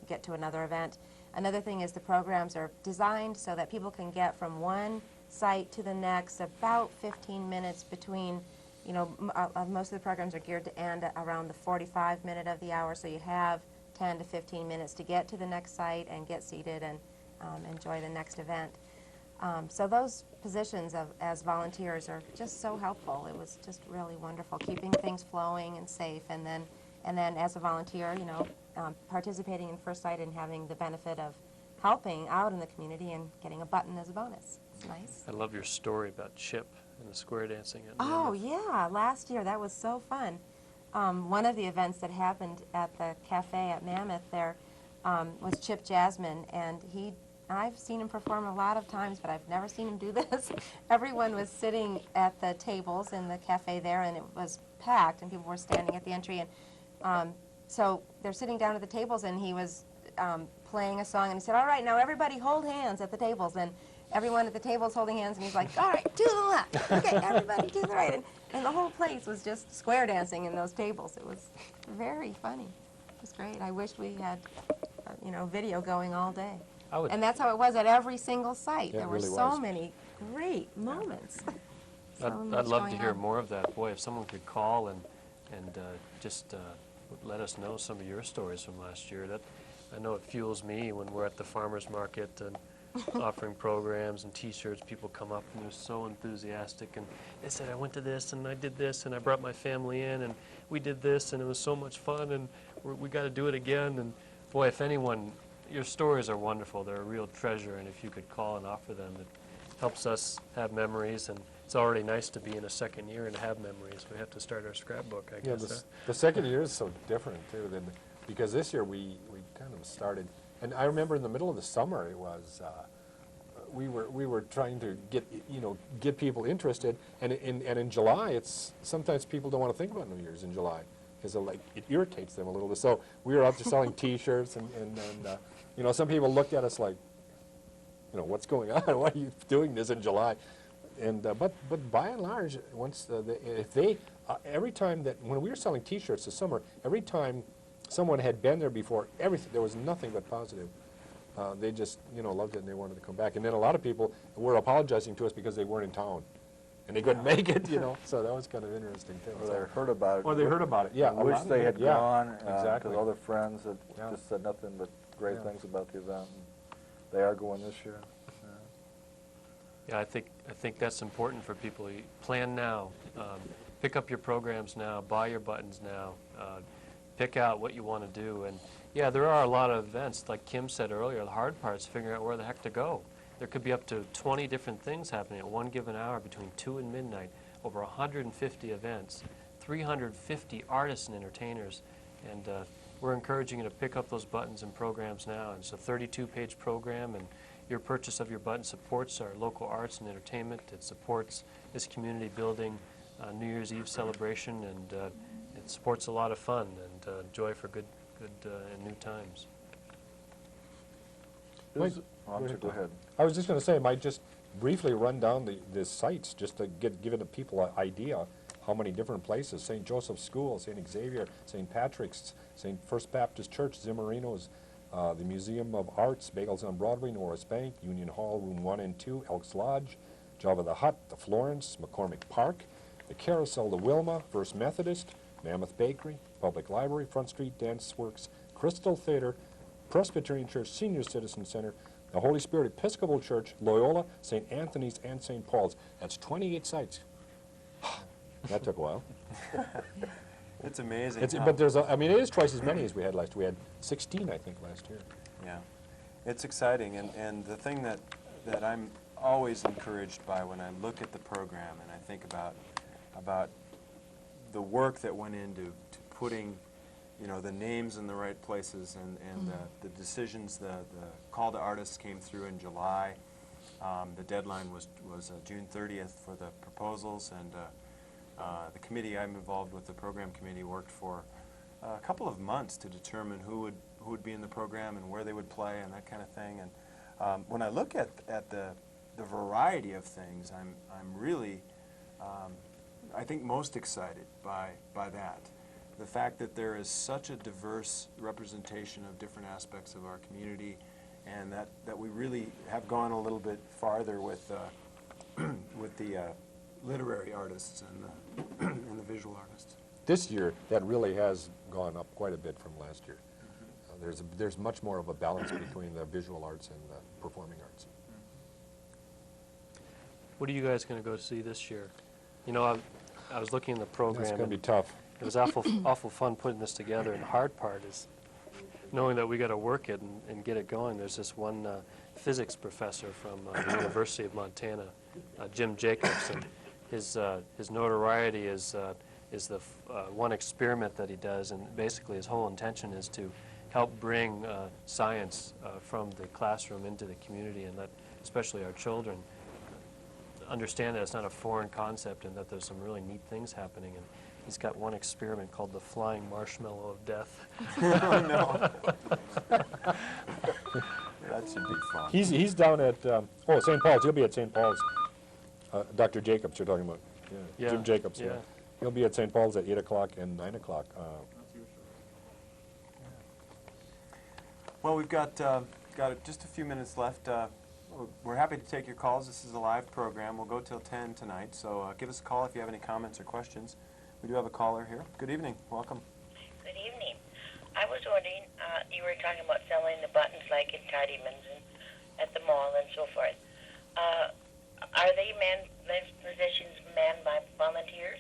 get to another event. Another thing is the programs are designed so that people can get from one site to the next about 15 minutes between, you know, most of the programs are geared to end around the 45-minute of the hour, so you have 10 to 15 minutes to get to the next site and get seated and enjoy the next event. So those positions as volunteers are just so helpful. It was just really wonderful, keeping things flowing and safe, and then as a volunteer, you know, participating in First Sight and having the benefit of helping out in the community and getting a button as a bonus. It's nice. I love your story about Chip and the square dancing. Oh, yeah, last year, that was so fun. One of the events that happened at the cafe at Mammoth there was Chip Jasmine, and I've seen him perform a lot of times, but I've never seen him do this. Everyone was sitting at the tables in the cafe there, and it was packed, and people were standing at the entry, and so they're sitting down at the tables, and he was playing a song, and he said, "All right, now everybody hold hands at the tables," and everyone at the tables holding hands, and he's like, "All right, to the left, okay, everybody to the right," and the whole place was just square dancing in those tables. It was very funny. It was great. I wish we had, you know, video going all day. And that's how it was at every single site. Yeah, there were really so was. many great moments. So I'd much love to going hear on. more of that. Boy, if someone could call and just let us know some of your stories from last year. That I know it fuels me when we're at the farmers market and offering programs and T-shirts. People come up and they're so enthusiastic, and they said, "I went to this and I did this and I brought my family in and we did this and it was so much fun and we got to do it again." And boy, if anyone, your stories are wonderful. They're a real treasure, and if you could call and offer them, it helps us have memories. And it's already nice to be in a second year and have memories. We have to start our scrapbook, I Yeah, guess. the second year is so different too, because this year we kind of started, and I remember in the middle of the summer it was, we were trying to get people interested, and in July it's sometimes people don't want to think about New Year's in July because it irritates them a little bit. So we were out there selling T-shirts, and you know, some people looked at us like, you know, what's going on? Why are you doing this in July? And but by and large, once every time that when we were selling T-shirts this summer, every time someone had been there before, there was nothing but positive. They just loved it and they wanted to come back. And then a lot of people were apologizing to us because they weren't in town and they couldn't make it. So that was kind of interesting too. Or they heard about it. Or they heard about it. Yeah, I wish they had gone. Exactly. Because other friends had just said nothing but great things about the event. And they are going this year. Yeah, I think that's important for people. You plan now, pick up your programs now, buy your buttons now, pick out what you want to do. And yeah, there are a lot of events, like Kim said earlier. The hard part is figuring out where the heck to go. There could be up to 20 different things happening at one given hour between 2 and midnight, over 150 events, 350 artists and entertainers, and we're encouraging you to pick up those buttons and programs now. And it's a 32-page program, and your purchase of your button supports our local arts and entertainment. It supports this community building New Year's Eve celebration, and it supports a lot of fun and joy for good and new times. Go ahead. I was just going to say, I might just briefly run down the sites just to give the people an idea how many different places. St. Joseph's School, St. Xavier, St. Patrick's, St. First Baptist Church, Zimmerino's, the Museum of Arts, Bagels on Broadway, Norris Bank, Union Hall, Room 1 and 2, Elks Lodge, Java the Hut, the Florence, McCormick Park, the Carousel, the Wilma, First Methodist, Mammoth Bakery, Public Library, Front Street Dance Works, Crystal Theater, Presbyterian Church, Senior Citizen Center, the Holy Spirit Episcopal Church, Loyola, St. Anthony's, and St. Paul's. That's 28 sites. That took a while. It's amazing. But it is twice as many as we had last year. We had 16, I think, last year. Yeah, it's exciting, and the thing that I'm always encouraged by when I look at the program and I think about the work that went into putting, the names in the right places and the decisions. The call to artists came through in July. The deadline was June 30th for the proposals, and the committee I'm involved with, the program committee, worked for a couple of months to determine who would be in the program and where they would play and that kind of thing. And when I look at the the variety of things, I'm really, I think, most excited by that. The fact that there is such a diverse representation of different aspects of our community, and that we really have gone a little bit farther with with the literary artists and and the visual artists. This year, that really has gone up quite a bit from last year. There's much more of a balance between the visual arts and the performing arts. What are you guys going to go see this year? You know, I was looking in the program. It's going to be and tough. It was awful fun putting this together, and the hard part is knowing that we got to work it and get it going. There's this one physics professor from the University of Montana, Jim Jacobs, and his notoriety is the one experiment that he does, and basically his whole intention is to help bring science from the classroom into the community, and let especially our children understand that it's not a foreign concept and that there's some really neat things happening. And he's got one experiment called the flying marshmallow of death. Oh, no. That should be fun. He's down at, St. Paul's. He'll be at St. Paul's. Dr. Jacobs you're talking about. Yeah, Jim Jacobs. yeah. He'll be at St. Paul's at 8 o'clock and 9 o'clock. Well, we've got just a few minutes left. We're happy to take your calls. This is a live program. We'll go till 10 tonight, so give us a call if you have any comments or questions. We do have a caller here. Good evening. Welcome. Good evening. I was wondering, you were talking about selling the buttons like in Tidyman's and at the mall and so forth. Are they positions manned by volunteers?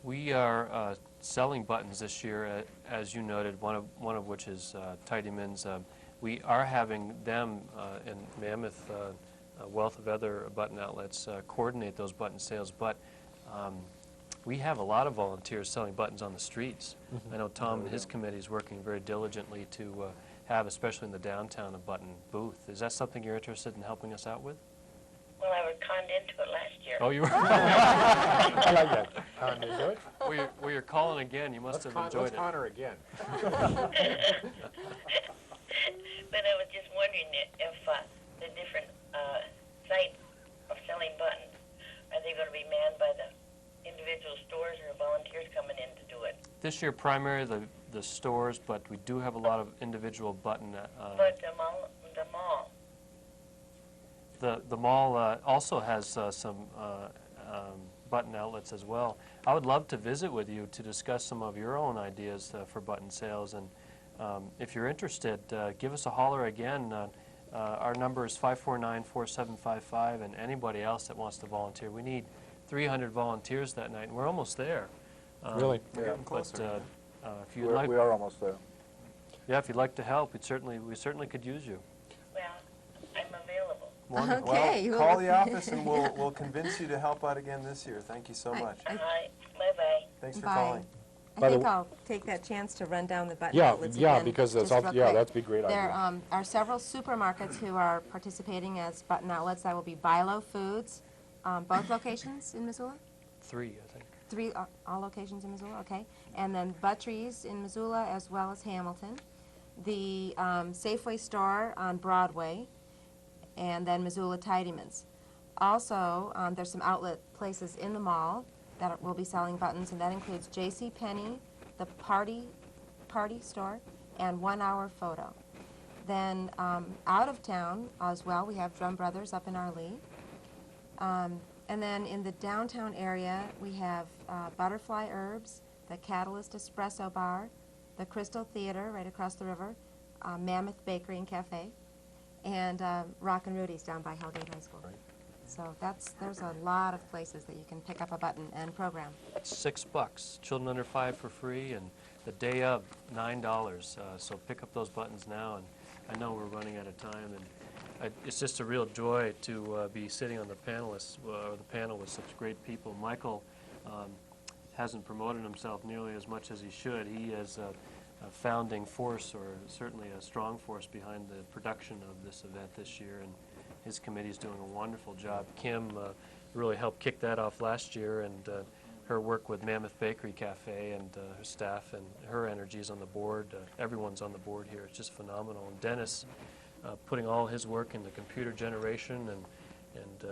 We are selling buttons this year, as you noted, one of which is Tidyman's. We are having them and Mammoth, a wealth of other button outlets, coordinate those button sales, but we have a lot of volunteers selling buttons on the streets. I know Tom and his committee is working very diligently to have, especially in the downtown, a button booth. Is that something you're interested in helping us out with? Well, I was conned into it last year. Oh, you were? I like that. Con into it. Well, you're calling again. You must have enjoyed Let's it. honor again. But I was just wondering if the different sites of selling buttons, are they going to be manned by the individual stores or volunteers coming in to do it? This year, primarily the stores, but we do have a lot of individual button. But the mall. The mall also has some button outlets as well. I would love to visit with you to discuss some of your own ideas for button sales, and if you're interested, give us a holler again. Our number is 549-4755, and anybody else that wants to volunteer. We need 300 volunteers that night, and we're almost there. Really? We're getting closer. But if you'd like, We are almost there. yeah, if you'd like to help, we certainly could use you. Well, I'm available. Wonderful. Okay. Well, call the office and we'll convince you to help out again this year. Thank you so much. All right. Bye-bye. Thanks for Bye. calling. I By the think w- I'll take that chance to run down the button Yeah, outlets yeah, again, because that's just all, real yeah, quick. that'd be a great There idea. are several supermarkets who are participating as button outlets. That will be Bilo Foods, both locations in Missoula? 3, I think. 3, all locations in Missoula, okay. And then Buttrie's in Missoula as well as Hamilton. The Safeway store on Broadway, and then Missoula Tidyman's. Also, there's some outlet places in the mall that will be selling buttons, and that includes J.C. Penney, the Party store, and 1 Hour Photo. Then out of town as well, we have Drum Brothers up in Arlee. And then in the downtown area, we have Butterfly Herbs, the Catalyst Espresso Bar, the Crystal Theater right across the river, Mammoth Bakery and Cafe, and Rock and Rudy's down by Hellgate High School. Right. So there's a lot of places that you can pick up a button and program. $6. Children under 5 for free, and the day of, $9. So pick up those buttons now, and I know we're running out of time, and it's just a real joy to be sitting on the panelists, or the panel with such great people. Michael hasn't promoted himself nearly as much as he should. He is a founding force, or certainly a strong force behind the production of this event this year, and his committee is doing a wonderful job. Kim really helped kick that off last year, and her work with Mammoth Bakery Cafe and her staff and her energies on the board. Everyone's on the board here. It's just phenomenal. And Dennis putting all his work into computer generation and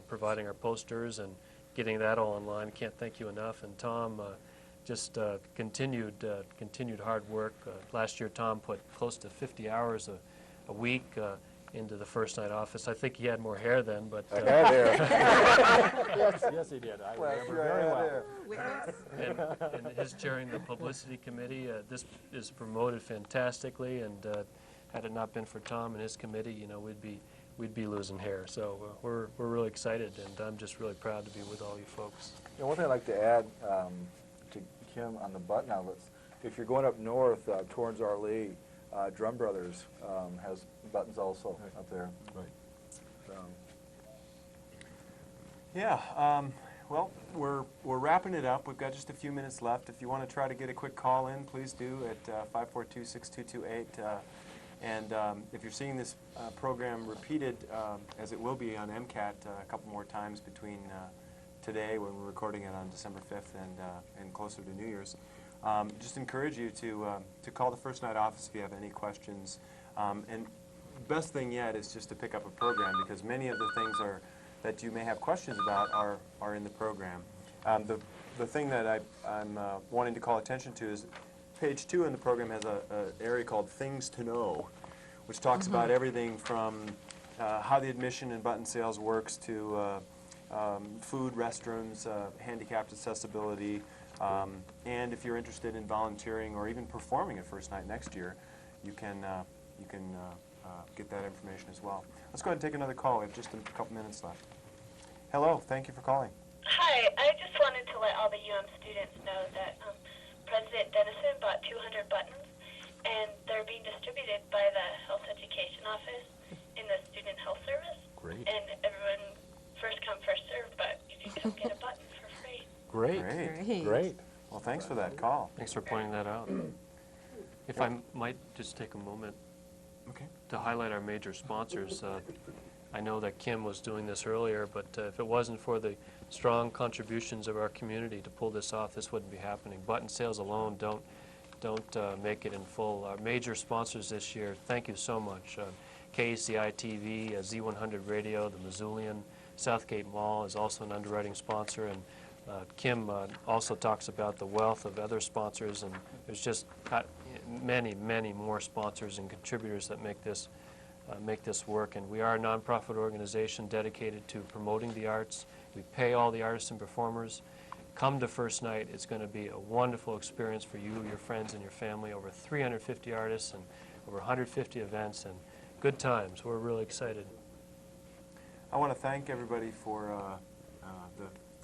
providing our posters and getting that all online. Can't thank you enough. And Tom just continued hard work. Last year, Tom put close to 50 hours a week into the first night office. I think he had more hair then, but I had hair. Yes, he did. I Well, remember sure, I very had well. hair. and his chairing the publicity committee. This is promoted fantastically, and had it not been for Tom and his committee, you know, we'd be losing hair. So we're really excited, and I'm just really proud to be with all you folks. You know, one thing I'd like to add to Kim on the button outlets, if you're going up north towards Arlee, Drum Brothers has buttons also up there. Right. So, Yeah, well, we're wrapping it up. We've got just a few minutes left. If you want to try to get a quick call in, please do at 542-6228. And if you're seeing this program repeated, as it will be on MCAT a couple more times between today, when we're recording it on December 5th, and closer to New Year's, just encourage you to call the first night office if you have any questions. And best thing yet is just to pick up a program, because many of the things that you may have questions about are in the program. The thing that I'm wanting to call attention to is page 2 in the program has an area called Things to Know, which talks about everything from how the admission and button sales works to food, restrooms, handicapped accessibility, and if you're interested in volunteering or even performing at First Night next year, you can get that information as well. Let's go ahead and take another call. We have just a couple minutes left. Hello, thank you for calling. Hi, I just wanted to let all the students know that President Dennison bought 200 buttons, and they're being distributed by the Health Education Office in the Student Health Service. Great. And everyone, first come, first serve, but you can come get a button for free. Great. Great. Well, thanks for that call. Thanks for pointing that out. If I might just take a moment Okay. to highlight our major sponsors. I know that Kim was doing this earlier, but if it wasn't for the strong contributions of our community to pull this off, this wouldn't be happening. Button sales alone don't make it in full. Our major sponsors this year, thank you so much. KACI-TV, Z100 Radio, the Missoulian, Southgate Mall is also an underwriting sponsor, and Kim also talks about the wealth of other sponsors, and there's just many, many more sponsors and contributors that make this work. And we are a nonprofit organization dedicated to promoting the arts. We pay all the artists and performers. Come to First Night. It's going to be a wonderful experience for you, your friends, and your family. Over 350 artists and over 150 events, and good times. We're really excited. I want to thank everybody for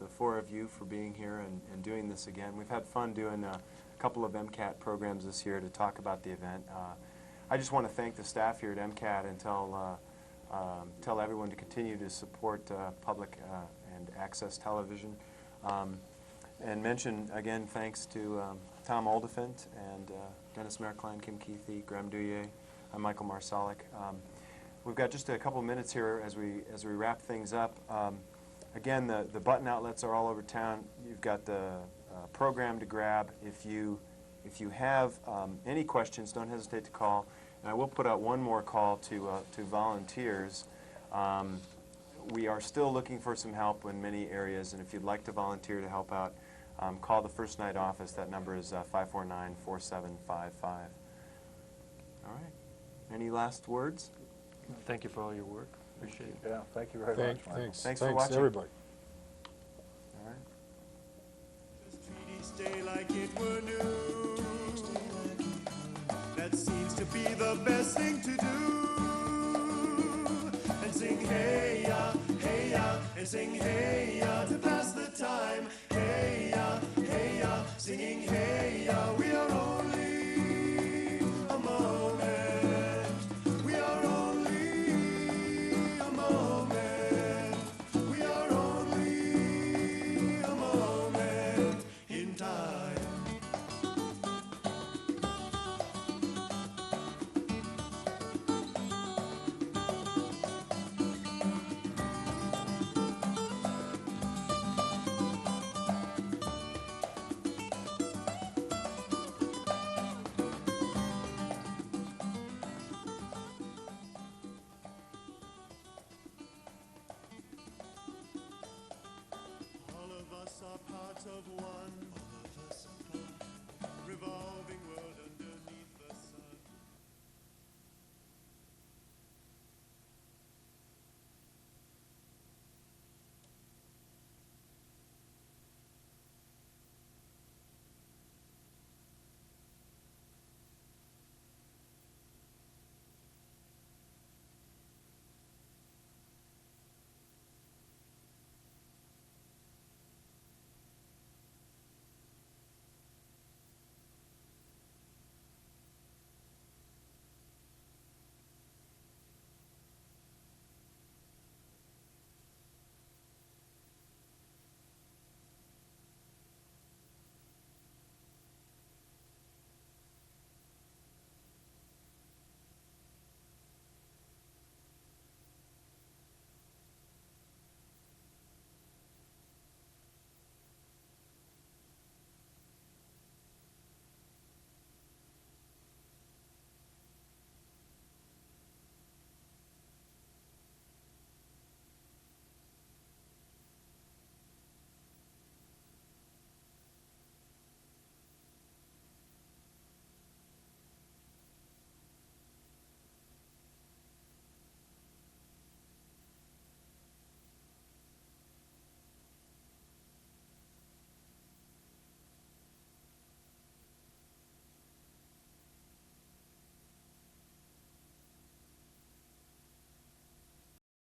the four of you for being here and doing this again. We've had fun doing a couple of MCAT programs this year to talk about the event. I just want to thank the staff here at MCAT and tell everyone to continue to support public and access television. And mention again thanks to Tom Oldefant and Dennis Merklein, Kim Keithy, Graham Douillet. I'm Michael Marsolek. We've got just a couple minutes here as we wrap things up. Again, the button outlets are all over town. You've got the program to grab. If you have any questions, don't hesitate to call. And I will put out one more call to volunteers. We are still looking for some help in many areas, and if you'd like to volunteer to help out, call the First Night office. That number is 549-4755. All right. Any last words? Thank you for all your work. Appreciate it. yeah, thank you very much, Michael. Thanks for watching. everybody. All right. Treat each day like it were new. That seems to be the best thing to do. And sing hey ya, and sing hey ya to pass the time. Hey ya, singing hey ya.